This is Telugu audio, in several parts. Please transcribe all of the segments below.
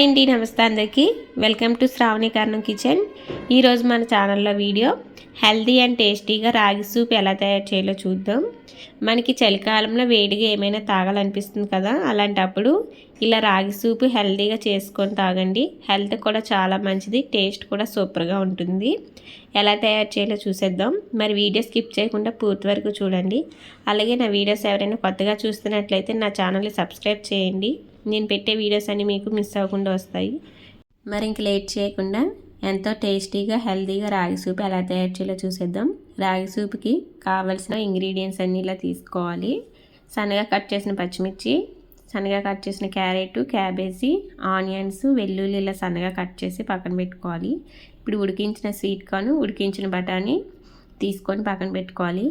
హాయ్ అండి, నమస్తే అందరికీ. Welcome to Shravani Karnam kitchen. ఈరోజు మన ఛానల్లో వీడియో హెల్తీ అండ్ టేస్టీగా రాగి సూప్ ఎలా తయారు చేయాలో చూద్దాం. మనకి చలికాలంలో వేడిగా ఏమైనా తాగాలనిపిస్తుంది కదా, అలాంటప్పుడు ఇలా రాగి సూప్ హెల్తీగా చేసుకొని తాగండి. హెల్త్ కూడా చాలా మంచిది, టేస్ట్ కూడా సూపర్గా ఉంటుంది. ఎలా తయారు చేయాలో చూసేద్దాం. మరి వీడియో స్కిప్ చేయకుండా పూర్తి వరకు చూడండి. అలాగే నా వీడియోస్ ఎవరైనా కొత్తగా చూస్తున్నట్లయితే నా ఛానల్ని సబ్స్క్రైబ్ చేయండి. నేను పెట్టే వీడియోస్ అన్నీ మీకు మిస్ అవ్వకుండా వస్తాయి. మరి ఇంక లేట్ చేయకుండా ఎంతో టేస్టీగా హెల్తీగా రాగి సూప్ ఎలా తయారు చేయాలో చూసేద్దాం. రాగి సూప్కి కావాల్సిన ఇంగ్రీడియంట్స్ అన్నీ ఇలా తీసుకోవాలి. సన్నగా కట్ చేసిన పచ్చిమిర్చి, సన్నగా కట్ చేసిన క్యారెట్, క్యాబేజీ, ఆనియన్స్, వెల్లుల్లి ఇలా సన్నగా కట్ చేసి పక్కన పెట్టుకోవాలి. ఇప్పుడు ఉడికించిన స్వీట్ కార్న్, ఉడికించిన బఠానీ తీసుకొని పక్కన పెట్టుకోవాలి.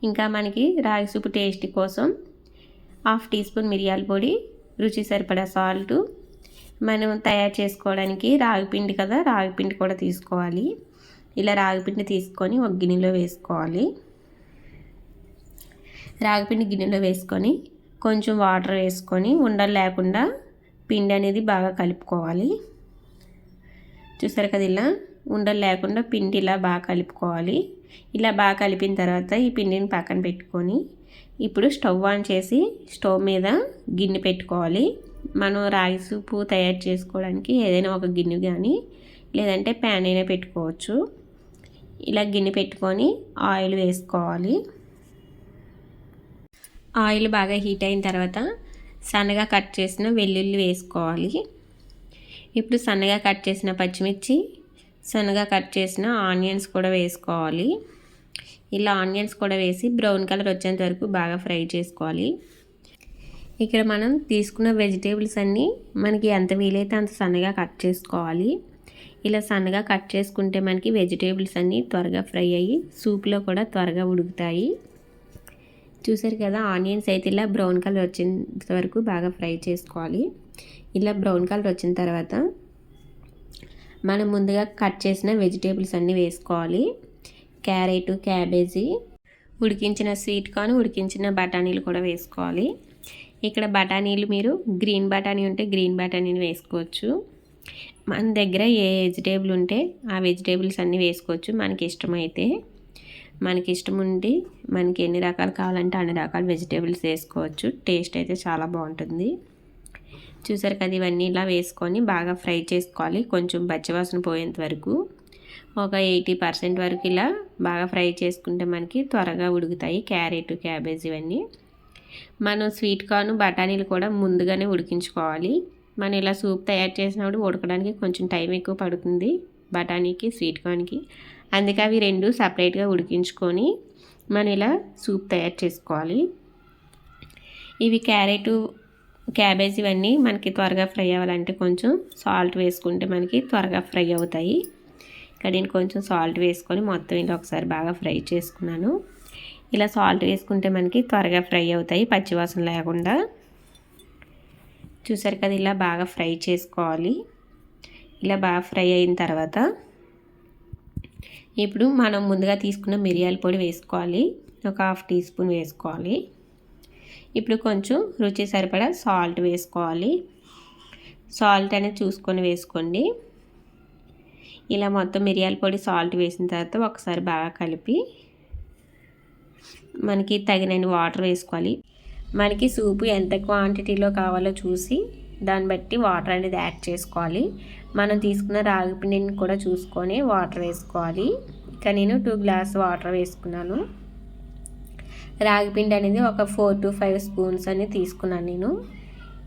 ఇంకా మనకి రాగి సూప్ టేస్ట్ కోసం 1/2 టీ స్పూన్ మిరియాల పొడి, రుచి సరిపడా సాల్టు, మనం తయారు చేసుకోవడానికి రాగిపిండి కదా, రాగిపిండి కూడా తీసుకోవాలి. ఇలా రాగిపిండి తీసుకొని ఒక గిన్నెలో వేసుకోవాలి. రాగిపిండి గిన్నెలో వేసుకొని కొంచెం వాటర్ వేసుకొని ఉండలు లేకుండా పిండి అనేది బాగా కలుపుకోవాలి. చూసారు కదా, ఇలా ఉండలు లేకుండా పిండి ఇలా బాగా కలుపుకోవాలి. ఇలా బాగా కలిపిన తర్వాత ఈ పిండిని పక్కన పెట్టుకొని ఇప్పుడు స్టవ్ ఆన్ చేసి స్టవ్ మీద గిన్నె పెట్టుకోవాలి. మనం రాగి సూపు తయారు చేసుకోవడానికి ఏదైనా ఒక గిన్నె కానీ లేదంటే ప్యాన్ అయినా పెట్టుకోవచ్చు. ఇలా గిన్నె పెట్టుకొని ఆయిల్ వేసుకోవాలి. ఆయిల్ బాగా హీట్ అయిన తర్వాత సన్నగా కట్ చేసిన వెల్లుల్లి వేసుకోవాలి. ఇప్పుడు సన్నగా కట్ చేసిన పచ్చిమిర్చి, సన్నగా కట్ చేసిన ఆనియన్స్ కూడా వేసుకోవాలి. ఇలా ఆనియన్స్ కూడా వేసి బ్రౌన్ కలర్ వచ్చేంత వరకు బాగా ఫ్రై చేసుకోవాలి. ఇక్కడ మనం తీసుకున్న వెజిటేబుల్స్ అన్నీ మనకి ఎంత వీలైతే అంత సన్నగా కట్ చేసుకోవాలి. ఇలా సన్నగా కట్ చేసుకుంటే మనకి వెజిటేబుల్స్ అన్నీ త్వరగా ఫ్రై అయ్యి సూప్లో కూడా త్వరగా ఉడుకుతాయి. చూసారు కదా, ఆనియన్స్ అయితే ఇలా బ్రౌన్ కలర్ వచ్చేంత వరకు బాగా ఫ్రై చేసుకోవాలి. ఇలా బ్రౌన్ కలర్ వచ్చిన తర్వాత మనం ముందుగా కట్ చేసిన వెజిటేబుల్స్ అన్నీ వేసుకోవాలి. క్యారెట్, క్యాబేజీ, ఉడికించిన స్వీట్ కార్న్, ఉడికించిన బఠానీలు కూడా వేసుకోవాలి. ఇక్కడ బఠానీలు మీరు గ్రీన్ బఠానీ ఉంటే గ్రీన్ బఠానీని వేసుకోవచ్చు. మన దగ్గర ఏ వెజిటేబుల్ ఉంటే ఆ వెజిటేబుల్స్ అన్నీ వేసుకోవచ్చు. మనకి ఇష్టమైతే, మనకి ఇష్టం ఉండి మనకి ఎన్ని రకాలు కావాలంటే అన్ని రకాల వెజిటేబుల్స్ వేసుకోవచ్చు. టేస్ట్ అయితే చాలా బాగుంటుంది. చూసారు కదా, ఇవన్నీ ఇలా వేసుకొని బాగా ఫ్రై చేసుకోవాలి. కొంచెం పచ్చివాసన పోయేంత వరకు ఒక 80% వరకు ఇలా బాగా ఫ్రై చేసుకుంటే మనకి త్వరగా ఉడుకుతాయి క్యారెట్, క్యాబేజ్ ఇవన్నీ. మనం స్వీట్ కార్న్, బఠానీలు కూడా ముందుగానే ఉడికించుకోవాలి. మనం ఇలా సూప్ తయారు చేసినప్పుడు ఉడకడానికి కొంచెం టైం ఎక్కువ పడుతుంది బఠానీకి, స్వీట్ కార్న్కి. అందుకే అవి రెండు సపరేట్గా ఉడికించుకొని మనం ఇలా సూప్ తయారు చేసుకోవాలి. ఇవి క్యారెట్, క్యాబేజ్ ఇవన్నీ మనకి త్వరగా ఫ్రై అవ్వాలంటే కొంచెం సాల్ట్ వేసుకుంటే మనకి త్వరగా ఫ్రై అవుతాయి. ఇక్కడ నేను కొంచెం సాల్ట్ వేసుకొని మొత్తం ఇలా ఒకసారి బాగా ఫ్రై చేసుకున్నాను. ఇలా సాల్ట్ వేసుకుంటే మనకి త్వరగా ఫ్రై అవుతాయి పచ్చివాసన లేకుండా. చూసారు కదా, ఇలా బాగా ఫ్రై చేసుకోవాలి. ఇలా బాగా ఫ్రై అయిన తర్వాత ఇప్పుడు మనం ముందుగా తీసుకున్న మిరియాల పొడి వేసుకోవాలి. ఒక 1/2 టీ స్పూన్ వేసుకోవాలి. ఇప్పుడు కొంచెం రుచి సరిపడా సాల్ట్ వేసుకోవాలి. సాల్ట్ అనేది చూసుకొని వేసుకోండి. ఇలా మొత్తం మిరియాల పొడి, సాల్ట్ వేసిన తర్వాత ఒకసారి బాగా కలిపి మనకి తగినన్ని వాటర్ వేసుకోవాలి. మనకి సూపు ఎంత క్వాంటిటీలో కావాలో చూసి దాన్ని బట్టి వాటర్ అనేది యాడ్ చేసుకోవాలి. మనం తీసుకున్న రాగి పిండిని కూడా చూసుకొని వాటర్ వేసుకోవాలి. ఇక నేను 2 గ్లాస్ వాటర్ వేసుకున్నాను. రాగి పిండి అనేది ఒక 4 to 5 స్పూన్స్ అనేది తీసుకున్నాను నేను.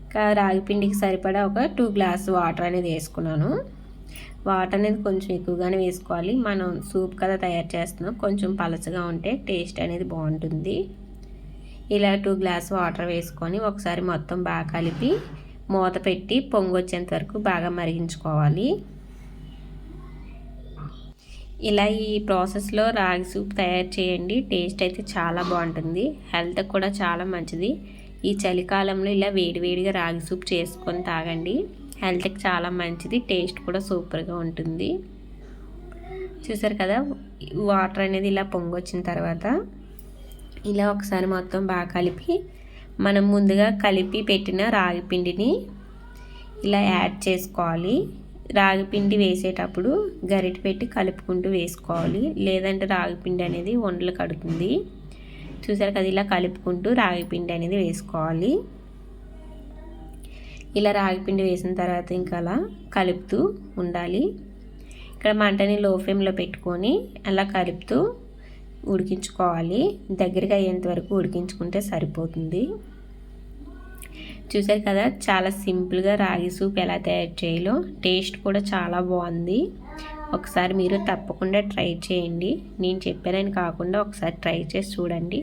ఇంకా రాగి పిండికి సరిపడా ఒక 2 గ్లాస్ వాటర్ అనేది వేసుకున్నాను. వాటర్ అనేది కొంచెం ఎక్కువగానే వేసుకోవాలి. మనం సూప్ కదా తయారు చేస్తున్నాం, కొంచెం పలచగా ఉంటే టేస్ట్ అనేది బాగుంటుంది. ఇలా 2 గ్లాస్ వాటర్ వేసుకొని ఒకసారి మొత్తం బాగా కలిపి మూత పెట్టి పొంగు వచ్చేంత వరకు బాగా మరిగించుకోవాలి. ఇలా ఈ ప్రాసెస్లో రాగి సూప్ తయారు చేయండి. టేస్ట్ అయితే చాలా బాగుంటుంది, హెల్త్ కూడా చాలా మంచిది. ఈ చలికాలంలో ఇలా వేడివేడిగా రాగి సూప్ చేసుకొని తాగండి. హెల్త్కి చాలా మంచిది, టేస్ట్ కూడా సూపర్గా ఉంటుంది. చూసారు కదా, వాటర్ అనేది ఇలా పొంగొచ్చిన తర్వాత ఇలా ఒకసారి మొత్తం బాగా కలిపి మనం ముందుగా కలిపి పెట్టిన రాగి పిండిని ఇలా యాడ్ చేసుకోవాలి. రాగి పిండి వేసేటప్పుడు గరిటె పెట్టి కలుపుకుంటూ వేసుకోవాలి, లేదంటే రాగి పిండి అనేది ఉండలు కడుతుంది. చూసారు కదా, ఇలా కలుపుకుంటూ రాగి పిండి అనేది వేసుకోవాలి. ఇలా రాగి పిండి వేసిన తర్వాత ఇంకా అలా కలుపుతూ ఉండాలి. ఇక్కడ మంటని లో ఫ్లేమ్లో పెట్టుకొని అలా కలుపుతూ ఉడికించుకోవాలి. దగ్గరగా అయ్యేంత వరకు ఉడికించుకుంటే సరిపోతుంది. చూసారు కదా, చాలా సింపుల్గా రాగి సూప్ ఎలా తయారు చేయాలో, టేస్ట్ కూడా చాలా బాగుంది. ఒకసారి మీరు తప్పకుండా ట్రై చేయండి. నేను చెప్పానని కాకుండా ఒకసారి ట్రై చేసి చూడండి.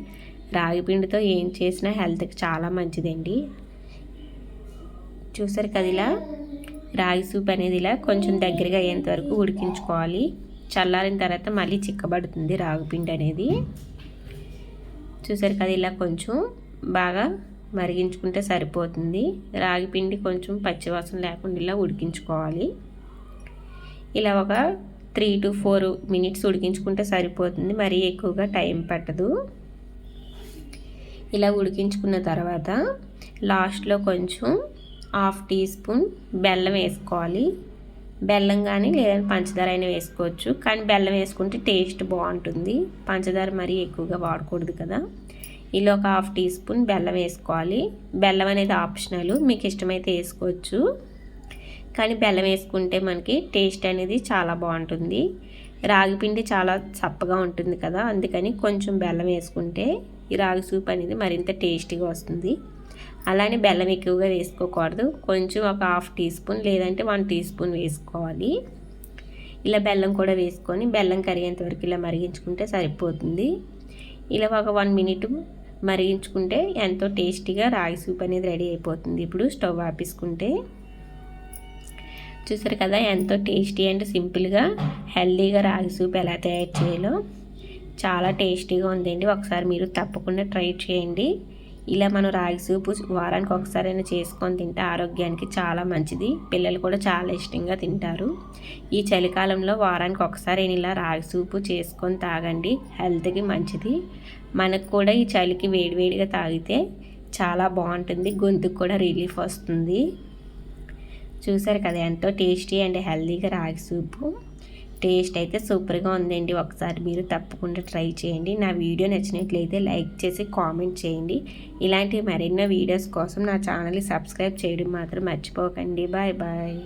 రాగి పిండితో ఏం చేసినా హెల్త్కి చాలా మంచిదండి. చూసారు కదా, ఇలా రాగి సూప్ అనేది ఇలా కొంచెం దగ్గరగా అయ్యేంత వరకు ఉడికించుకోవాలి. చల్లారిన తర్వాత మళ్ళీ చిక్కబడుతుంది రాగి పిండి అనేది. చూసారు కదా, ఇలా కొంచెం బాగా మరిగించుకుంటే సరిపోతుంది. రాగి పిండి కొంచెం పచ్చివాసన లేకుండా ఇలా ఉడికించుకోవాలి. ఇలా ఒక 3 to 4 minutes ఉడికించుకుంటే సరిపోతుంది, మరీ ఎక్కువగా టైం పట్టదు. ఇలా ఉడికించుకున్న తర్వాత లాస్ట్లో కొంచెం 1/2 teaspoon బెల్లం వేసుకోవాలి. బెల్లం కానీ లేదంటే పంచదార అయినా వేసుకోవచ్చు, కానీ బెల్లం వేసుకుంటే టేస్ట్ బాగుంటుంది. పంచదార మరీ ఎక్కువగా వాడకూడదు కదా. ఇలా ఒక 1/2 teaspoon బెల్లం వేసుకోవాలి. బెల్లం అనేది ఆప్షనల్, మీకు ఇష్టమైతే వేసుకోవచ్చు, కానీ బెల్లం వేసుకుంటే మనకి టేస్ట్ అనేది చాలా బాగుంటుంది. రాగి పిండి చాలా చప్పగా ఉంటుంది కదా, అందుకని కొంచెం బెల్లం వేసుకుంటే ఈ రాగి సూప్ అనేది మరింత టేస్టీగా వస్తుంది. అలానే బెల్లం ఎక్కువగా వేసుకోకూడదు, కొంచెం ఒక 1/2 teaspoon లేదంటే 1 teaspoon వేసుకోవాలి. ఇలా బెల్లం కూడా వేసుకొని బెల్లం కరిగేంత వరకు ఇలా మరిగించుకుంటే సరిపోతుంది. ఇలా ఒక 1 minute మరిగించుకుంటే ఎంతో టేస్టీగా రాగి సూప్ అనేది రెడీ అయిపోతుంది. ఇప్పుడు స్టవ్ ఆపేసుకుంటే చూసారు కదా, ఎంతో టేస్టీ అండ్ సింపుల్గా హెల్తీగా రాగి సూప్ ఎలా తయారు చేయాలో చాలా టేస్టీగా ఉందండి. ఒకసారి మీరు తప్పకుండా ట్రై చేయండి. ఇలా మనం రాగి సూపు వారానికి ఒకసారైనా చేసుకొని తింటే ఆరోగ్యానికి చాలా మంచిది. పిల్లలు కూడా చాలా ఇష్టంగా తింటారు. ఈ చలికాలంలో వారానికి ఒకసారి ఇలా రాగి సూపు చేసుకొని తాగండి, హెల్త్కి మంచిది. మనకు కూడా ఈ చలికి వేడివేడిగా తాగితే చాలా బాగుంటుంది, గొంతుకు కూడా రిలీఫ్ వస్తుంది. చూసారు కదా, ఎంతో టేస్టీ అండ్ హెల్తీగా రాగి సూపు. టేస్ట్ అయితే సూపర్గా ఉందండి. ఒకసారి మీరు తప్పకుండా ట్రై చేయండి. నా వీడియో నచ్చినట్లయితే లైక్ చేసి కామెంట్ చేయండి. ఇలాంటి మరెన్నో వీడియోస్ కోసం నా ఛానల్ని సబ్స్క్రైబ్ చేయడం మాత్రం మర్చిపోకండి. Bye bye.